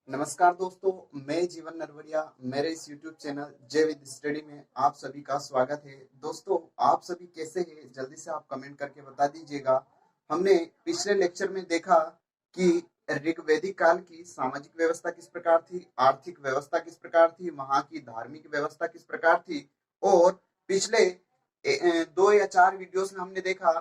नमस्कार दोस्तों, मैं जीवन नरवरिया। मेरे इस YouTube चैनल जय विद स्टडी में आप सभी का स्वागत है। दोस्तों, आप सभी कैसे हैं? जल्दी से आप कमेंट करके बता दीजिएगा। हमने पिछले लेक्चर में देखा कि ऋग्वैदिक काल की सामाजिक व्यवस्था किस प्रकार थी, आर्थिक व्यवस्था किस प्रकार थी, वहां की धार्मिक व्यवस्था किस प्रकार थी। और पिछले 2 या 4 वीडियोस में हमने देखा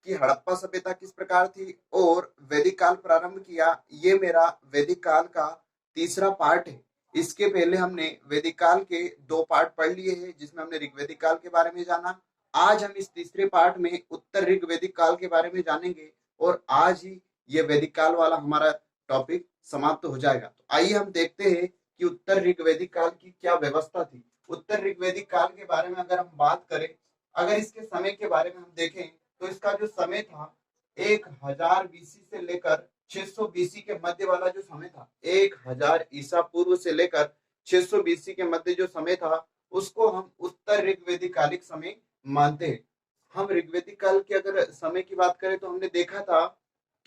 कि हड़प्पा सभ्यता किस प्रकार थी और वैदिक काल प्रारंभ किया। ये मेरा वैदिक काल का तीसरा पार्ट है। इसके पहले हमने वैदिक काल के 2 पार्ट पढ़ लिए हैं, जिसमें हमने ऋग्वैदिक काल के बारे में जाना। आज हम इस तीसरे पार्ट में उत्तर ऋग्वैदिक काल के बारे में जानेंगे और आज ही ये वैदिक काल वाला हमारा टॉपिक समाप्त हो जाएगा। तो आइए हम देखते हैं कि उत्तर ऋग्वैदिक काल की क्या व्यवस्था थी। उत्तर ऋग्वैदिक काल के बारे में अगर हम बात करें, अगर इसके समय के बारे में हम देखें तो इसका जो समय था 1000 बीसी से लेकर 600 बीसी के मध्य वाला जो समय था, 1000 ईसा पूर्व से लेकर 600 बीसी के मध्य जो समय था, उसको हम उत्तर ऋग्वैदिक कालिक समय मानते हैं। हम ऋग्वैदिक काल के अगर समय की बात करें तो हमने देखा था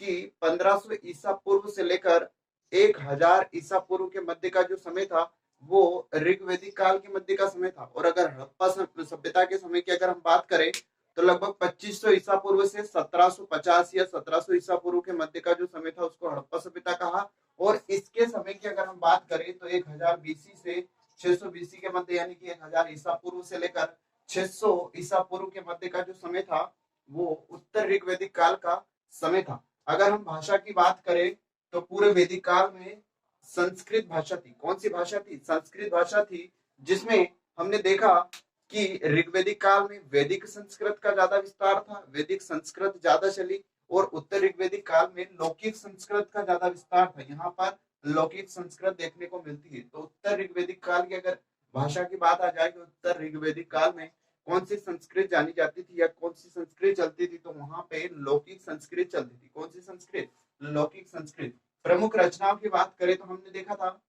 कि 1500 ईसा पूर्व से लेकर 1000 ईसा पूर्व के मध्य का जो समय था वो ऋग्वैदिक काल के मध्य का समय था। और अगर हड़प्पा सभ्यता के समय की अगर हम बात करें तो लगभग 2500 ईसा पूर्व से 1750 या 1700 ईसा पूर्व के मध्य का जो समय था उसको हड़प्पा सभ्यता कहा। और इसके समय की अगर हम बात करें तो 1000 बीसी से 600 बीसी के मध्य, यानी कि 1000 ईसा पूर्व से लेकर 600 ईसा पूर्व के मध्य का जो समय था वो उत्तर ऋग्वैदिक काल का समय था। अगर हम भाषा की बात करें तो पूरे वैदिक काल में संस्कृत भाषा थी। कौन सी भाषा थी? संस्कृत भाषा थी, जिसमें हमने देखा कि ऋग्वैदिक काल में वैदिक संस्कृत का ज्यादा विस्तार था, वैदिक संस्कृत ज्यादा चली। और उत्तर ऋग्वैदिक काल में लौकिक संस्कृत का ज्यादा विस्तार था। यहाँ पर लौकिक संस्कृत देखने को मिलती है। तो उत्तर ऋग्वैदिक काल की अगर भाषा की बात आ जाए कि उत्तर ऋग्वैदिक काल में कौन सी संस्कृत जानी जाती थी या कौन सी संस्कृत चलती थी, तो वहां पे लौकिक संस्कृत चलती थी। कौन सी संस्कृत? लौकिक संस्कृत। प्रमुख रचनाओं की बात करें तो हमने देखा था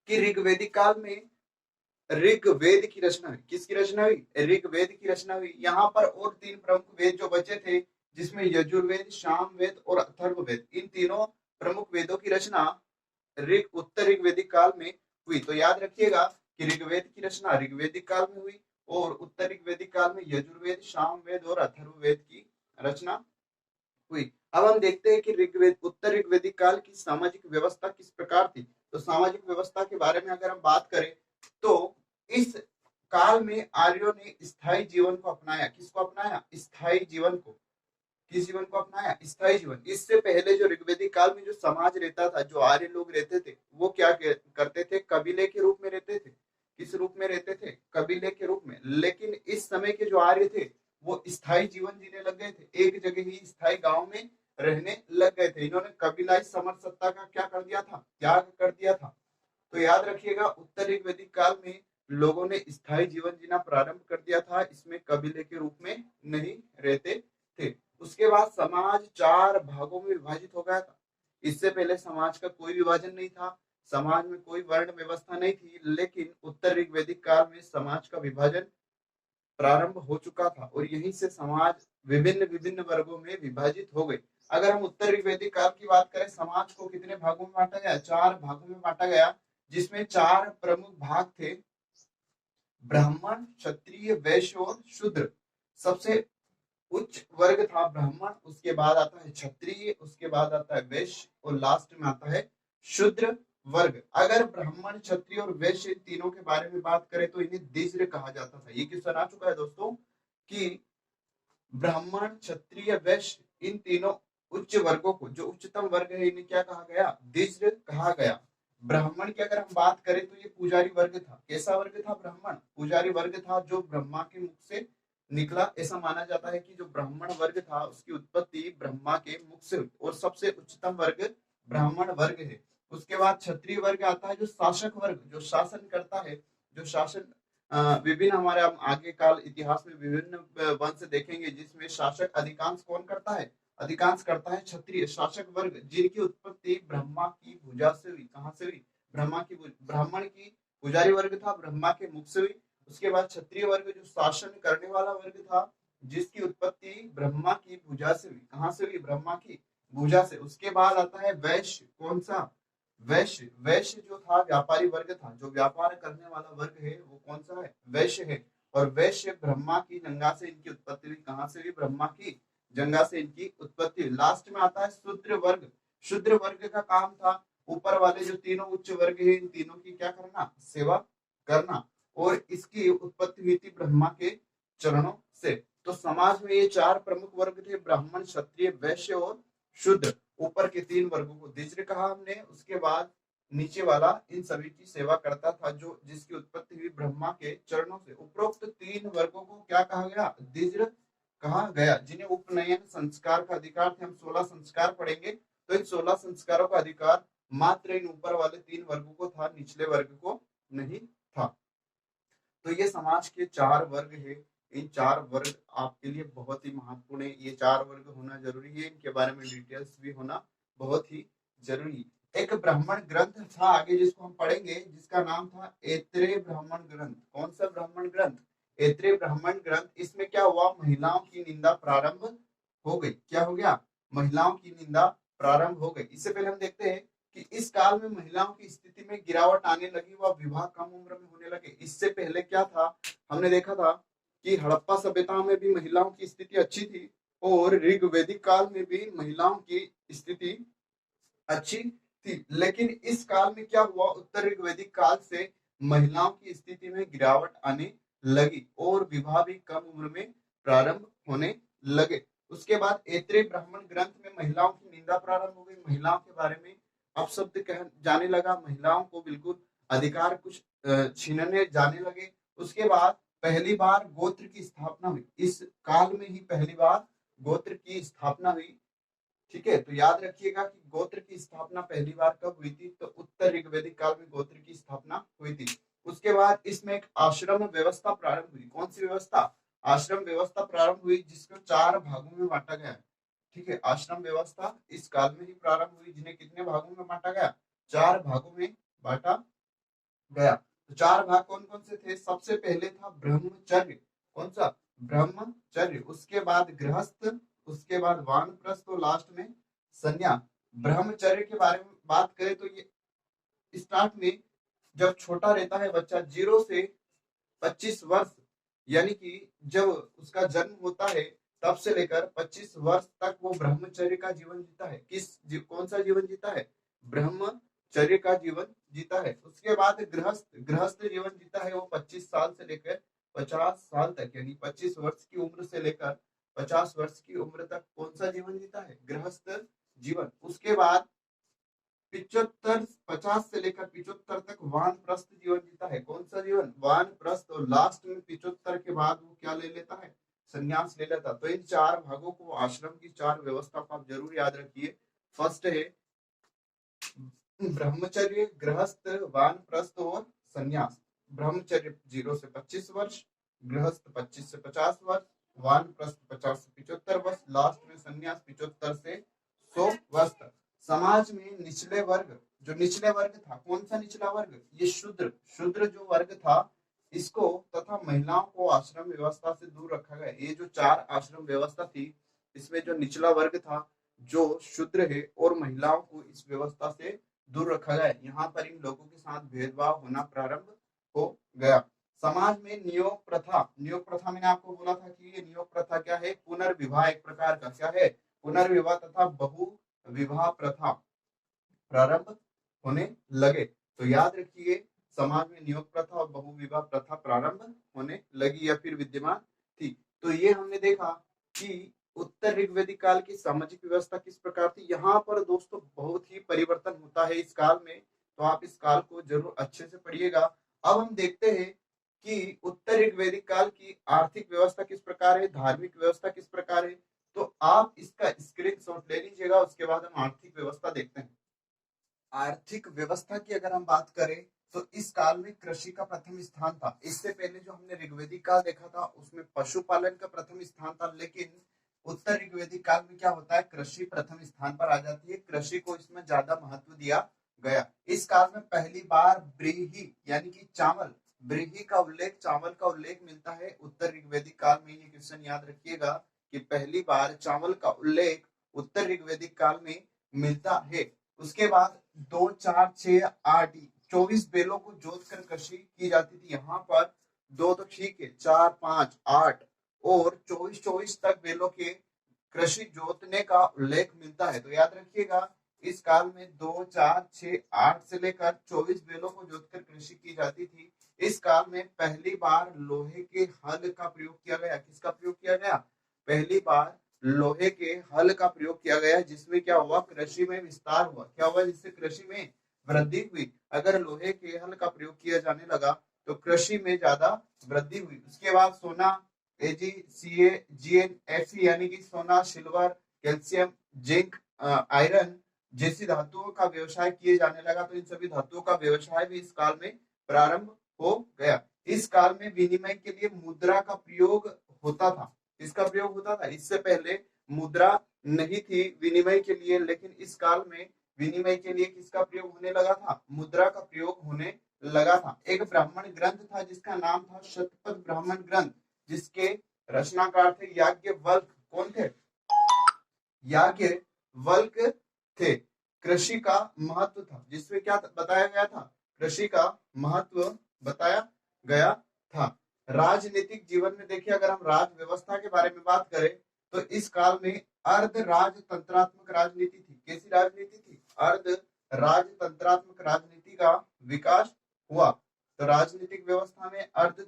कि ऋग्वैदिक काल में ऋग्वेद की रचना हुई। किसकी रचना हुई? ऋग्वेद की रचना हुई। यहाँ पर और 3 प्रमुख वेद जो बचे थे, जिसमें यजुर्वेद, सामवेद और अथर्ववेद, इन तीनों प्रमुख वेदों की रचना उत्तर ऋग्वैदिक काल में हुई। तो याद रखिएगा कि ऋग्वेद की रचना ऋग्वैदिक काल में हुई और उत्तर ऋग्वैदिक काल में यजुर्वेद, सामवेद और अथर्ववेद की रचना हुई। अब हम देखते हैं कि ऋग्वेद उत्तर ऋग्वैदिक काल की सामाजिक व्यवस्था किस प्रकार थी। तो सामाजिक व्यवस्था के बारे में अगर हम बात करें तो इस काल में आर्यों ने स्थायी जीवन को अपनाया। किसको अपनाया? स्थायी जीवन को। किस जीवन को अपनाया? स्थायी जीवन। इससे पहले जो ऋग्वैदिक काल में जो समाज रहता था, जो आर्य लोग रहते थे, वो क्या करते थे? कबीले के रूप में रहते थे। किस रूप में रहते थे? कबीले के रूप में। लेकिन इस समय के जो आर्य थे वो स्थायी जीवन जीने लग गए थे, एक जगह ही स्थायी गांव में रहने लग गए थे। इन्होंने कबीलाई समर सत्ता का क्या कर दिया था? त्याग कर दिया था। तो याद रखिएगा, उत्तर ऋग्वैदिक काल में लोगों ने स्थायी जीवन जीना प्रारंभ कर दिया था, इसमें कबीले के रूप में नहीं रहते थे। उसके बाद समाज 4 भागों में विभाजित हो गया था। इससे पहले समाज का कोई विभाजन नहीं था, समाज में कोई वर्ण व्यवस्था नहीं थी, लेकिन उत्तर ऋग्वैदिक काल में समाज का विभाजन प्रारंभ हो चुका था और यहीं से समाज विभिन्न विभिन्न वर्गों में विभाजित हो गए। अगर हम उत्तर ऋग्वैदिक काल की बात करें, समाज को कितने भागों में बांटा गया? 4 भागों में बांटा गया, जिसमें 4 प्रमुख भाग थे: ब्राह्मण, क्षत्रिय, वैश्य और शूद्र। सबसे उच्च वर्ग था ब्राह्मण, उसके बाद आता है क्षत्रिय, उसके बाद आता है वैश्य और लास्ट में आता है शूद्र वर्ग। अगर ब्राह्मण, क्षत्रिय और वैश्य तीनों के बारे में बात करें तो इन्हें द्विज कहा जाता था। ये किस आ चुका है दोस्तों कि ब्राह्मण, क्षत्रिय, वैश्य, इन तीनों उच्च वर्गों को, जो उच्चतम वर्ग है, इन्हें क्या कहा गया? द्विज कहा गया। ब्राह्मण की अगर हम बात करें तो ये पुजारी वर्ग था। कैसा वर्ग था? ब्राह्मण पुजारी वर्ग था, जो ब्रह्मा के मुख से निकला। ऐसा माना जाता है कि जो ब्राह्मण वर्ग था उसकी उत्पत्ति ब्रह्मा के मुख से हुई और सबसे उच्चतम वर्ग ब्राह्मण वर्ग है। उसके बाद क्षत्रिय वर्ग आता है, जो शासक वर्ग, जो शासन करता है, जो शासन विभिन्न हमारे हम आगे काल इतिहास में विभिन्न वंश देखेंगे जिसमें शासक अधिकांश कौन करता है? अधिकांश करता है क्षत्रिय शासक वर्ग, जिनकी उत्पत्ति ब्रह्मा की भुजा से हुई। कहां से हुई? ब्राह्मण की पुजारी वर्ग था, ब्रह्मा के मुख से हुई। उसके बाद क्षत्रिय वर्ग, जो शासन करने वाला वर्ग था, जिसकी उत्पत्ति ब्रह्मा की भुजा से हुई। कहां से हुई? ब्रह्मा की भुजा से। उसके बाद आता है वैश्य। कौन सा? वैश्य, वैश्य जो था व्यापारी वर्ग था, जो व्यापार करने वाला वर्ग है वो कौन सा है, वैश्य है। और वैश्य ब्रह्मा की जंगा से इनकी उत्पत्ति हुई, कहां से हुई, ब्रह्मा की जंगा से इनकी उत्पत्ति हुई। लास्ट में आता है शूद्र वर्ग। शूद्र वर्ग का काम था ऊपर वाले जो तीनों उच्च वर्ग है इन तीनों की क्या करना, सेवा करना। और इसकी उत्पत्ति हुई थी ब्रह्मा के चरणों से। तो समाज में ये चार प्रमुख वर्ग थे, ब्राह्मण, क्षत्रिय, वैश्य और शूद्र। ऊपर के तीन वर्गों को द्विज कहा हमने, उसके बाद नीचे वाला इन सभी की सेवा करता था, जो जिसकी उत्पत्ति हुई ब्रह्मा के चरणों से। उपरोक्त तीन वर्गों को क्या कहा गया, द्विज कहा गया, जिन्हें उपनयन संस्कार का अधिकार थे। हम 16 संस्कार पढ़ेंगे, तो इन 16 संस्कारों का अधिकार मात्र इन ऊपर वाले तीन वर्गों को था, निचले वर्ग को नहीं था। तो ये समाज के चार वर्ग है। इन चार वर्ग आपके लिए बहुत ही महत्वपूर्ण है, ये चार वर्ग होना जरूरी है, इनके बारे में डिटेल्स भी होना बहुत ही जरूरी। एक ब्राह्मण ग्रंथ था आगे जिसको हम पढ़ेंगे, जिसका नाम था ऐत्रेय ब्राह्मण ग्रंथ। कौन सा ब्राह्मण ग्रंथ, ऐत्रेय ब्राह्मण ग्रंथ। इसमें क्या हुआ, महिलाओं की निंदा प्रारंभ हो गई। क्या हो गया, महिलाओं की निंदा प्रारंभ हो गई। इससे पहले हम देखते हैं कि इस काल में महिलाओं की स्थिति में गिरावट आने लगी, वह विवाह कम उम्र में होने लगे। इससे पहले क्या था, हमने देखा था कि हड़प्पा सभ्यता में भी महिलाओं की स्थिति अच्छी थी और ऋग्वैदिक काल में भी महिलाओं की स्थिति अच्छी थी। लेकिन इस काल में क्या हुआ, उत्तर ऋग्वैदिक काल से महिलाओं की स्थिति में गिरावट आने लगी और विवाह भी कम उम्र में प्रारंभ होने लगे। उसके बाद ऐत्रेय ब्राह्मण ग्रंथ में महिलाओं की निंदा प्रारंभ हो गई, महिलाओं के बारे में अपशब्द कह जाने लगा, महिलाओं को बिल्कुल अधिकार कुछ छीनने जाने लगे। उसके बाद पहली बार गोत्र की स्थापना हुई, इस काल में ही पहली बार गोत्र की स्थापना हुई। ठीक है, तो याद रखिएगा कि गोत्र की स्थापना पहली बार कब हुई थी, तो उत्तर ऋग्वैदिक काल में गोत्र की स्थापना हुई थी। उसके बाद इसमें एक आश्रम व्यवस्था प्रारंभ हुई। कौन सी व्यवस्था, आश्रम व्यवस्था प्रारंभ हुई, जिसको चार भागों में बांटा गया। ठीक है, आश्रम व्यवस्था इस काल में ही प्रारंभ हुई, जिन्हें कितने भागों में बांटा गया, चार भागों में बांटा गया। तो चार भाग कौन कौन से थे, सबसे पहले था ब्रह्मचर्य। कौन सा, ब्रह्मचर्य। उसके बाद गृहस्थ, उसके बाद वानप्रस्थ और लास्ट में संन्यास। ब्रह्मचर्य के बारे में बात करें तो ये स्टार्ट में जब छोटा रहता है बच्चा 0 से 25 वर्ष, यानी कि जब उसका जन्म होता है तब से लेकर 25 वर्ष तक वो ब्रह्मचर्य का जीवन जीता है। कौन सा जीवन जीता है, ब्रह्मचर्य का जीवन जीता है। उसके बाद गृहस्थ, गृहस्थ जीवन जीता है वो 25 साल से लेकर 50 साल तक, यानी 25 वर्ष की उम्र से लेकर 50 वर्ष की उम्र तक कौन सा जीवन जीता है, गृहस्थ जीवन। उसके बाद 75, 50 से लेकर 75 तक वानप्रस्थ जीवन जीता है। कौन सा जीवन, वानप्रस्थ। और लास्ट में 75 के बाद वो क्या ले लेता है, संन्यास ले लेता। तो इन चार भागों को, आश्रम की चार व्यवस्था को आप जरूर याद रखिए। फर्स्ट है ब्रह्मचर्य, गृहस्थ, वानप्रस्थ और संन्यास। ब्रह्मचर्य 0 से 25 वर्ष, गृहस्थ 25 से 50 वर्ष, वानप्रस्थ 50 से 75 वर्ष, लास्ट में संन्यास 75 से 100 वर्ष तक। समाज में निचले वर्ग, जो निचले वर्ग था, कौन सा निचला वर्ग, ये शूद्र। शूद्र जो वर्ग था, इसको तथा महिलाओं को आश्रम व्यवस्था से दूर रखा गया। ये जो चार आश्रम व्यवस्था थी, इसमें जो निचला वर्ग था, जो शूद्र है, और महिलाओं को इस व्यवस्था से दूर रखा गया। यहाँ पर इन लोगों के साथ भेदभाव होना प्रारंभ हो गया। समाज में नियोग प्रथा, नियोग प्रथा मैंने आपको बोला था कि ये नियोग प्रथा क्या है, पुनर्विवाह एक प्रकार का क्या है, पुनर्विवाह तथा बहु विवाह प्रथा प्रारंभ होने लगे। तो याद रखिए, समाज में नियोग प्रथा और बहु विवाह प्रथा प्रारंभ होने लगी या फिर विद्यमान थी। तो ये हमने देखा कि उत्तर ऋग्वैदिक काल की सामाजिक व्यवस्था किस प्रकार थी। यहाँ पर दोस्तों बहुत ही परिवर्तन होता है इस काल में, तो आप इस काल को जरूर अच्छे से पढ़िएगा। अब हम देखते हैं कि उत्तर ऋग्वैदिक काल की आर्थिक व्यवस्था किस प्रकार है, धार्मिक व्यवस्था किस प्रकार है। तो आप इसका स्क्रीनशॉट ले लीजिएगा, उसके बाद हम आर्थिक व्यवस्था देखते हैं। आर्थिक व्यवस्था की अगर हम बात करें तो इस काल में कृषि का प्रथम स्थान था। इससे पहले जो हमने ऋग्वैदिक काल देखा था उसमें पशुपालन का प्रथम स्थान था, लेकिन उत्तर ऋग्वैदिक काल में क्या होता है, कृषि प्रथम स्थान पर आ जाती है। कृषि को इसमें ज्यादा महत्व दिया गया। इस काल में पहली बार ब्रीही यानी कि चावल, ब्रीही का उल्लेख, चावल का उल्लेख मिलता है उत्तर ऋग्वैदिक काल में। ये क्वेश्चन याद रखिएगा कि पहली बार चावल का उल्लेख उत्तर ऋग्वैदिक काल में मिलता है। उसके बाद 2 4 6 8 24 बैलों को जोत कर कृषि की जाती थी। यहाँ पर दो तो ठीक है, 4 5 8 और 24 तक बैलों के कृषि जोतने का उल्लेख मिलता है। तो याद रखिएगा, इस काल में 2 4 6 8 से लेकर 24 बैलों को जोतकर कृषि की जाती थी। इस काल में पहली बार लोहे के हल का प्रयोग किया गया। किसका प्रयोग किया गया? पहली बार लोहे के हल का प्रयोग किया गया, जिसमें क्या हुआ? कृषि में विस्तार हुआ। क्या हुआ? जिससे कृषि में वृद्धि हुई। अगर लोहे के हल का प्रयोग किया जाने लगा तो कृषि में ज्यादा वृद्धि हुई। उसके बाद सोना, एजी, सीए, जीएन, एफई यानी कि सोना, सिल्वर, कैल्शियम, जिंक, आयरन जैसी धातुओं का व्यवसाय किए जाने लगा। तो इन सभी धातुओं का व्यवसाय भी इस काल में प्रारंभ हो गया। इस काल में विनिमय के लिए मुद्रा का प्रयोग होता था। इसका प्रयोग होता था। इससे पहले मुद्रा नहीं थी विनिमय के लिए, लेकिन इस काल में विनिमय के लिए किसका प्रयोग होने लगा था? मुद्रा का प्रयोग होने लगा था। एक ब्राह्मण ग्रंथ था जिसका नाम था शतपथ ब्राह्मण ग्रंथ, जिसके रचनाकार थे याज्ञवल्क्य। कौन थे? याज्ञवल्क्य थे। कृषि का महत्व था, जिसमें क्या बताया गया था? कृषि का महत्व बताया गया था। राजनीतिक जीवन में देखिए, अगर हम राज व्यवस्था के बारे में बात करें तो इस काल में अर्ध राजतंत्रात्मक राजनीति थी। कैसी राजनीति थी? अर्ध राजतंत्रात्मक राजनीति का विकास हुआ। तो राजनीतिक व्यवस्था में अर्ध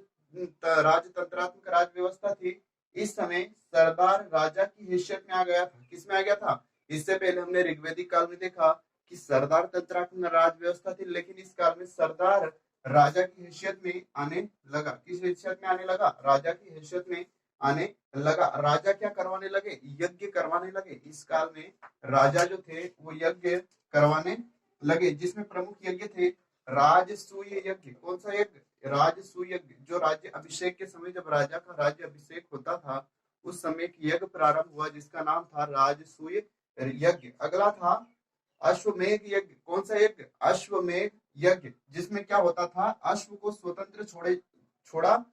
राजतंत्रात्मक राज व्यवस्था थी। इस समय सरदार राजा की हैसियत में आ गया था। किस में आ गया था? इससे पहले हमने ऋग्वेदिक काल में देखा कि सरदार तंत्रात्मक राज व्यवस्था थी, लेकिन इस काल में सरदार राजा की हैसियत में आने लगा। किस हैसियत में आने लगा? राजा की हैसियत में आने लगा। राजा क्या करवाने लगे? यज्ञ करवाने लगे। इस काल में राजा जो थे वो यज्ञ करवाने लगे, जिसमें प्रमुख यज्ञ थे राजसूय यज्ञ। कौन सा यज्ञ? राजसूय यज्ञ। जो राज्य अभिषेक के समय, जब राजा का राज्य अभिषेक होता था, उस समय एक यज्ञ प्रारंभ हुआ जिसका नाम था राजसूय यज्ञ। अगला था अश्वमेध यज्ञ। कौन सा यज्ञ? अश्वमेध यज्ञ, जिसमें क्या होता था? अश्व को स्वतंत्र छोड़ा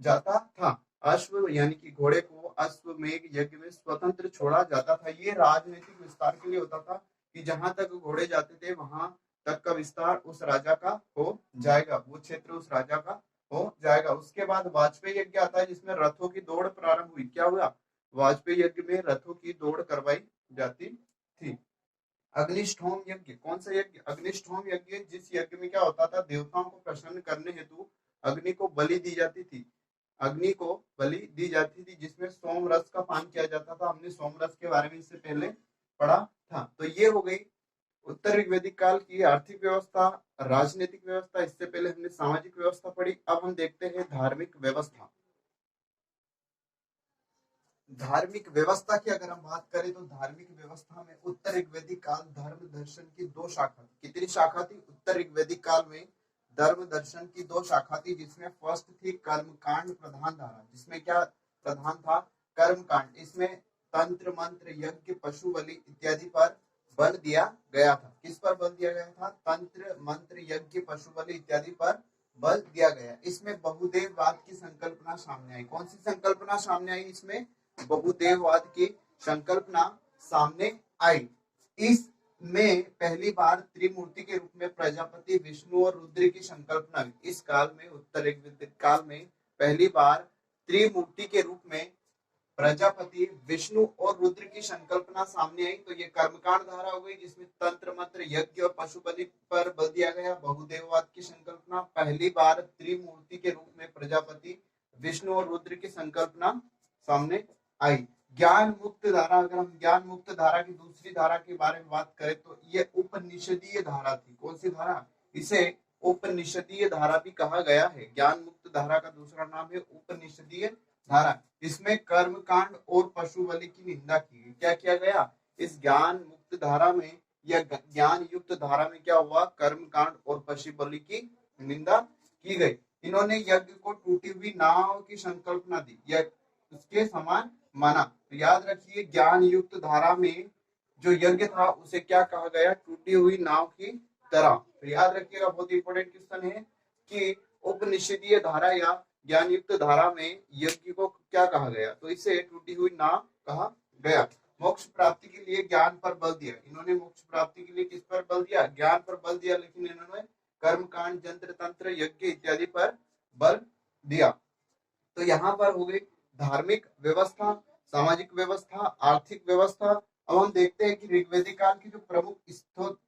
जाता था। अश्व यानी कि घोड़े को अश्वमेध यज्ञ में स्वतंत्र छोड़ा जाता था। ये राजनीतिक विस्तार के लिए होता था कि जहां तक घोड़े जाते थे वहां तक का विस्तार उस राजा का हो जाएगा, वो क्षेत्र उस राजा का हो जाएगा। उसके बाद वाजपेयी यज्ञ आता है, जिसमें रथों की दौड़ प्रारंभ हुई। क्या हुआ? वाजपेयी यज्ञ में रथों की दौड़ करवाई जाती थी। अग्निष्ठोम यज्ञ। कौन सा यज्ञ? अग्निष्ठोम यज्ञ, जिस यज्ञ में क्या होता था? देवताओं को प्रसन्न करने हेतु अग्नि को बलि दी जाती थी। अग्नि को बलि दी जाती थी, जिसमें सोम रस का पान किया जाता था। हमने सोम रस के बारे में इससे पहले पढ़ा था। तो ये हो गई उत्तर ऋग्वेदिक काल की आर्थिक व्यवस्था, राजनीतिक व्यवस्था। इससे पहले हमने सामाजिक व्यवस्था पढ़ी। अब हम देखते हैं धार्मिक व्यवस्था। धार्मिक व्यवस्था की अगर हम बात करें तो धार्मिक व्यवस्था में उत्तर ऋग्वेदिक काल धर्म दर्शन की दो शाखा थी। कितनी शाखा थी? उत्तर ऋग्वेदिक काल में धर्म दर्शन की दो शाखा थी, जिसमें फर्स्ट थी कर्मकांड प्रधान धारा। जिसमें क्या प्रधान था? कर्मकांड। इसमें तंत्र मंत्र यज्ञ पशु बलि इत्यादि पर बल दिया गया था। किस पर बल दिया गया था? तंत्र मंत्र यज्ञ पशु बलि इत्यादि पर बल दिया गया। इसमें बहुदेववाद की संकल्पना सामने आई। कौन सी संकल्पना सामने आई? इसमें बहुदेववाद की संकल्पना सामने आई। इसमें पहली बार त्रिमूर्ति के रूप में प्रजापति, विष्णु और रुद्र की संकल्पना हुई। इस काल में, उत्तर ऋग्वेदिक काल में पहली बार त्रिमूर्ति के रूप में प्रजापति, विष्णु और रुद्र की संकल्पना सामने आई। तो ये कर्मकांड धारा हो गई, जिसमें तंत्र मंत्र यज्ञ और पशु बलि पर बल दिया गया। बहुदेववाद की संकल्पना, पहली बार त्रिमूर्ति के रूप में प्रजापति, विष्णु और रुद्र की संकल्पना सामने आई। ज्ञान मुक्त धारा। अगर हम ज्ञान मुक्त धारा की दूसरी धारा के बारे में बात करें तो ये उपनिषदीय धारा थी। कौन सी धारा? इसे उपनिषदीय धारा भी कहा गया है। ज्ञान मुक्त धारा का दूसरा नाम है उपनिषदीय धारा। इसमें कर्म कांड और पशु बलि की निंदा की गई। क्या किया गया? इस ज्ञान मुक्त धारा में या ज्ञान युक्त धारा में क्या हुआ? कर्म कांड और पशु बलि की निंदा की गई। इन्होंने यज्ञ को टूटी हुई नाव की संकल्पना दी, या उसके समान माना। तो याद रखिए, ज्ञान युक्त धारा में जो यज्ञ था उसे क्या कहा गया? टूटी हुई नाव की तरह। तो याद रखिएगा, बहुत इंपॉर्टेंट क्वेश्चन है कि उपनिषदीय धारा या ज्ञान युक्त धारा में यज्ञ को क्या कहा गया? तो इसे टूटी हुई नाव कहा गया। मोक्ष प्राप्ति के लिए ज्ञान पर बल दिया। इन्होंने मोक्ष प्राप्ति के लिए किस पर बल दिया? ज्ञान पर बल दिया, लेकिन इन्होंने कर्म कांड, यंत्र तंत्र, यज्ञ इत्यादि पर बल दिया। तो यहाँ पर हो गई धार्मिक व्यवस्था, सामाजिक व्यवस्था, आर्थिक व्यवस्था। अब हम देखते हैं कि ऋग्वेदिक काल के जो प्रमुख स्त्रोत,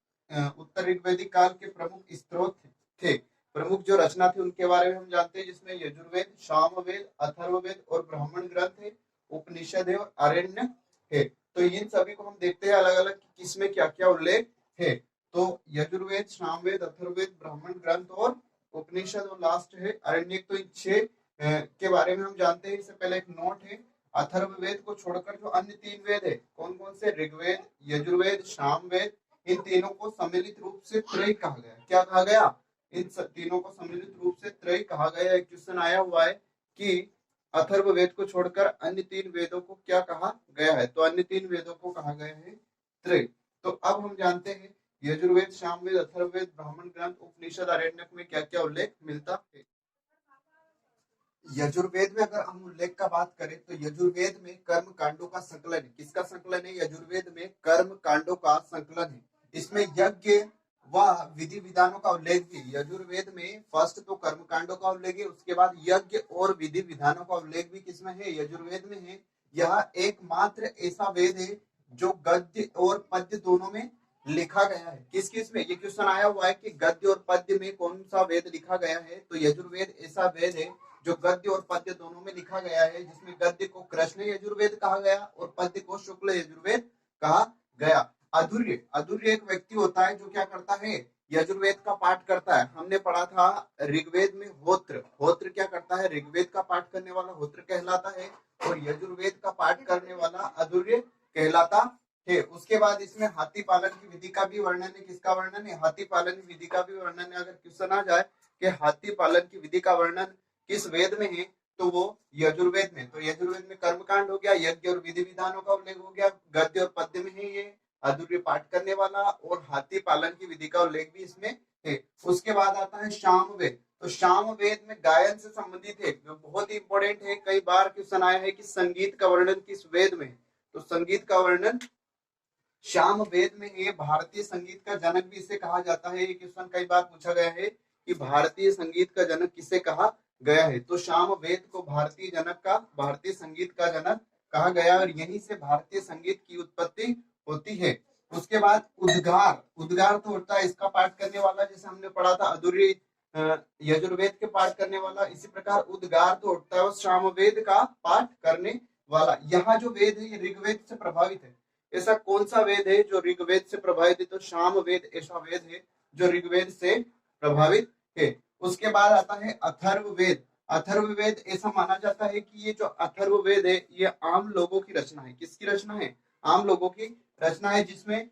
उत्तर ऋग्वेदिक काल के प्रमुख स्त्रोत थे, प्रमुख जो रचना थी उनके बारे में हम जानते हैं, जिसमें यजुर्वेद, सामवेद, अथर्ववेद और ब्राह्मण ग्रंथ है, उपनिषद है और आरण्य है। तो इन सभी को हम देखते हैं अलग अलग किसमें क्या क्या उल्लेख है। तो यजुर्वेद, सामवेद, अथर्ववेद, ब्राह्मण ग्रंथ और उपनिषद और लास्ट है आरण्यक। तो इन 6 के बारे में हम जानते हैं। इससे पहले एक नोट है, अथर्ववेद को छोड़कर जो अन्य 3 वेद है, कौन कौन से? ऋग्वेद, यजुर्वेद, सामवेद, इन तीनों को सम्मिलित रूप से त्रय कहा गया। क्या कहा गया? इन तीनों को सम्मिलित रूप से त्रय कहा गया। एक क्वेश्चन आया हुआ है कि अथर्ववेद को छोड़कर अन्य 3 वेदों को क्या कहा गया है? तो अन्य 3 वेदों को कहा गया है त्रय। तो अब हम जानते हैं यजुर्वेद, सामवेद, अथर्ववेद, ब्राह्मण ग्रंथ, उपनिषद, आरण्यक में क्या क्या उल्लेख मिलता है। यजुर्वेद में अगर हम उल्लेख का बात करें तो यजुर्वेद में कर्म कांडों का संकलन है। किसका संकलन है? यजुर्वेद में कर्म कांडों का संकलन है। इसमें यज्ञ व विधि विधानों का उल्लेख भी। यजुर्वेद में फर्स्ट तो कर्म कांडों का उल्लेख है, उसके बाद यज्ञ और विधि विधानों का उल्लेख भी किसमें है? यजुर्वेद में है। यह एकमात्र ऐसा वेद है जो गद्य और पद्य दोनों में लिखा गया है। किस किस में? ये क्वेश्चन आया हुआ है कि गद्य और पद्य में कौन सा वेद लिखा गया है। तो यजुर्वेद ऐसा वेद है जो गद्य और पद्य दोनों में लिखा गया है, जिसमें गद्य को कृष्ण यजुर्वेद कहा गया और पद्य को शुक्ल यजुर्वेद कहा गया। अधुर्य, अधुर्य एक व्यक्ति होता है जो क्या करता है? यजुर्वेद का पाठ करता है। हमने पढ़ा था ऋग्वेद में होत्र, होत्र क्या करता है? ऋग्वेद का पाठ करने वाला होत्र कहलाता है और यजुर्वेद का पाठ करने वाला अधुर्य कहलाता है। उसके बाद इसमें हाथी पालन की विधि का भी वर्णन है। किसका वर्णन है? हाथी पालन की विधि का भी वर्णन है। अगर क्वेश्चन आ जाए कि हाथी पालन की विधि का वर्णन किस वेद में है, तो वो यजुर्वेद में। तो यजुर्वेद में कर्मकांड हो गया, यज्ञ और विधि विधानों का उल्लेख हो गया, गद्य और पद्य में है ये अधूर्य पाठ करने वाला, और हाथी पालन की विधि का उल्लेख भी इसमें है। उसके बाद आता है सामवेद। तो सामवेद में गायन से संबंधित है, जो बहुत ही इंपॉर्टेंट है। कई बार क्वेश्चन आया है कि संगीत का वर्णन किस वेद में? तो संगीत का वर्णन सामवेद में है। भारतीय संगीत का जनक भी इसे कहा जाता है। ये क्वेश्चन कई बार पूछा गया है कि भारतीय संगीत का जनक किसे कहा गया है। तो सामवेद को भारतीय जनक का, भारतीय संगीत का जनक कहा गया और यहीं से भारतीय संगीत की उत्पत्ति होती है। उसके बाद उद्गार, उद्गार तो होता है इसका पाठ करने वाला, जैसे हमने पढ़ा था अधूरी यजुर्वेद के पाठ करने वाला। इसी प्रकार उद्गार तो होता है सामवेद का पाठ करने वाला। यहाँ जो वेद है ये ऋग्वेद से प्रभावित है। ऐसा कौन सा वेद है जो ऋग्वेद से प्रभावित है? तो सामवेद ऐसा वेद है जो ऋग्वेद से प्रभावित है। उसके बाद आता है अथर्ववेद। अथर्ववेद ऐसा माना जाता है कि ये जो अथर्ववेद है ये आम लोगों की रचना है। किसकी रचना है? आम लोगों की रचना है, जिसमें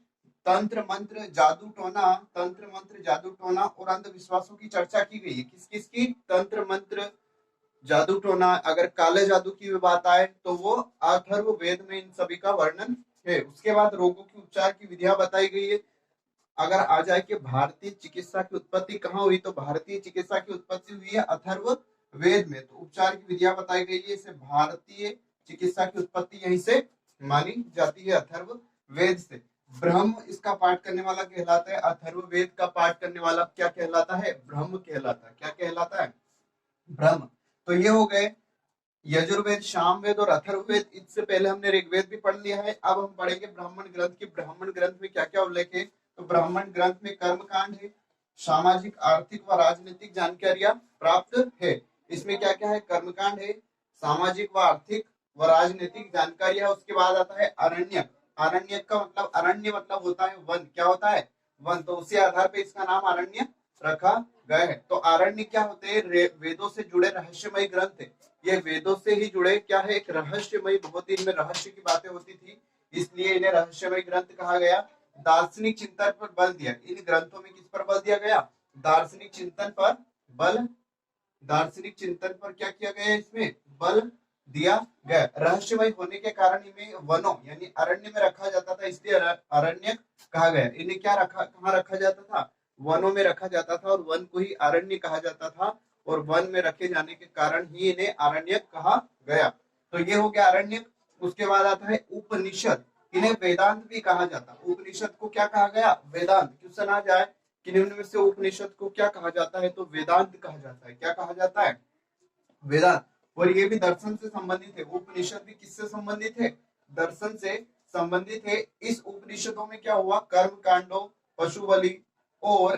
तंत्र मंत्र जादू टोना, तंत्र मंत्र जादू टोना और अंधविश्वासों की चर्चा की गई है। किस किस की? तंत्र मंत्र जादू टोना, अगर काले जादू की बात आए तो वो अथर्ववेद में इन सभी का वर्णन है। उसके बाद रोगों की उपचार की विधियां बताई गई है। अगर आ जाए कि भारतीय चिकित्सा की उत्पत्ति कहाँ हुई, तो भारतीय चिकित्सा की उत्पत्ति हुई है अथर्ववेद में। तो उपचार की विधियां बताई गई है। इसे भारतीय चिकित्सा की उत्पत्ति यहीं से मानी जाती है, अथर्ववेद से। ब्रह्म इसका पाठ करने वाला कहलाता है। अथर्ववेद का पाठ करने वाला क्या कहलाता है? ब्रह्म कहलाता है। क्या कहलाता है? ब्रह्म। तो ये हो गए यजुर्वेद, सामवेद और अथर्ववेद। इससे पहले हमने ऋग्वेद भी पढ़ लिया है। अब हम पढ़ेंगे ब्राह्मण ग्रंथ की। ब्राह्मण ग्रंथ में क्या क्या उल्लेख है? तो ब्राह्मण ग्रंथ में कर्मकांड है, सामाजिक, आर्थिक व राजनीतिक जानकारियां प्राप्त है। इसमें क्या क्या है? कर्मकांड है, सामाजिक व आर्थिक व राजनीतिक जानकारियां। उसके बाद आता है अरण्यक। अरण्यक का मतलब, अरण्य मतलब होता है वन। क्या होता है? वन। तो उसी आधार पर इसका नाम अरण्य रखा गया है। तो अरण्य क्या होते हैं? वेदों से जुड़े रहस्यमय ग्रंथ है। ये वेदों से ही जुड़े क्या है? एक रहस्यमय, बहुत ही इनमें रहस्य की बातें होती थी, इसलिए इन्हें रहस्यमय ग्रंथ कहा गया। दार्शनिक चिंतन पर बल दिया। इन ग्रंथों में किस पर बल दिया गया? दार्शनिक चिंतन पर बल। दार्शनिक चिंतन पर क्या किया गया? इसमें बल दिया गया। रहस्यमय होने के कारण इन्हें वनों यानी अरण्य में रखा जाता था, इसलिए अरण्य कहा गया। इन्हें क्या रखा, कहाँ रखा जाता था? वनों में रखा जाता था और वन को ही अरण्य कहा जाता था, और वन में रखे जाने के कारण ही इन्हें अरण्यक कहा गया। तो ये हो गया अरण्यक। उसके बाद आता है उपनिषद। इन्हें वेदांत भी कहा जाता है। उपनिषद को क्या कहा गया? वेदांत। क्वेश्चन आ जाए कि निम्न में से उपनिषद को क्या कहा जाता है, तो वेदांत कहा जाता है। क्या कहा जाता है? वेदांत। और ये भी दर्शन से संबंधित है। उपनिषद भी किससे संबंधित है? दर्शन से संबंधित है। इस उपनिषदों में क्या हुआ? कर्म कांडों, पशु बलि और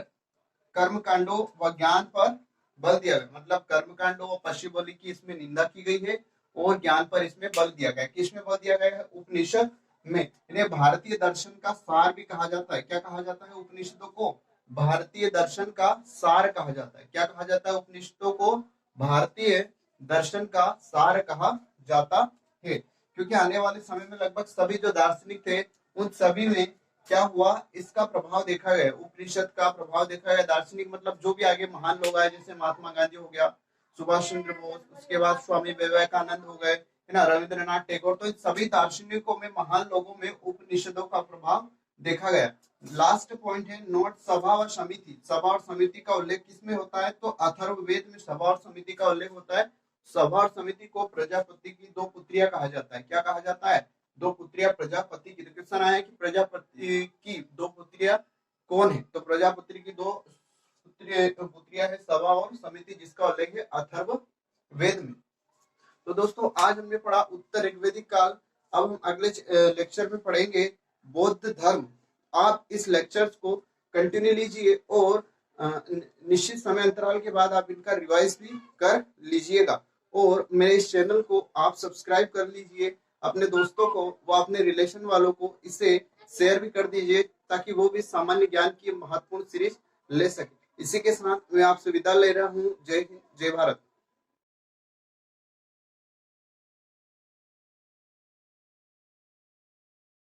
कर्म कांडों व ज्ञान पर बल दिया गया। मतलब कर्म कांडों व पशु बलि की इसमें निंदा की गई है और ज्ञान पर इसमें बल दिया गया है। किसमें बल दिया गया है? उपनिषद में। इन्हें भारतीय दर्शन का सार भी कहा जाता है। क्या कहा जाता है उपनिषदों को? भारतीय दर्शन का सार कहा जाता है। क्या कहा जाता है उपनिषदों को? भारतीय दर्शन का सार कहा जाता है। क्योंकि आने वाले समय में लगभग सभी जो दार्शनिक थे उन सभी में क्या हुआ? इसका प्रभाव देखा गया। उपनिषद का प्रभाव देखा गया। दार्शनिक मतलब जो भी आगे महान लोग आए, जैसे महात्मा गांधी हो गया, सुभाष चंद्र बोस, उसके बाद स्वामी विवेकानंद हो गए, है ना, रविंद्रनाथ टैगोर, तो इन सभी दार्शनिकों में, महान लोगों में उपनिषदों का प्रभाव देखा गया। लास्ट पॉइंट है नोट, सभा और समिति। सभा और समिति का उल्लेख किसमें होता है? तो अथर्ववेद में सभा और समिति का उल्लेख होता है। सभा और समिति को प्रजापति की दो पुत्रियां कहा जाता है। क्या कहा जाता है? दो पुत्रियां प्रजापति की। क्वेश्चन आया कि प्रजापति की दो पुत्रियां कौन है? तो प्रजापति की दो पुत्रियां है सभा और समिति, जिसका उल्लेख है अथर्व वेद में। तो दोस्तों आज हमने पढ़ा उत्तर ऋग्वेदिक काल। अब हम अगले लेक्चर में पढ़ेंगे बौद्ध धर्म। आप इस लेक्चर्स को कंटिन्यू लीजिए और निश्चित समय अंतराल के बाद आप इनका रिवाइज भी कर लीजिएगा। और मेरे इस चैनल को आप सब्सक्राइब कर लीजिए। अपने दोस्तों को व अपने रिलेशन वालों को इसे शेयर भी कर दीजिए, ताकि वो भी सामान्य ज्ञान की महत्वपूर्ण सीरीज ले सके। इसी के साथ मैं आपसे विदा ले रहा हूँ। जय हिंद, जय भारत।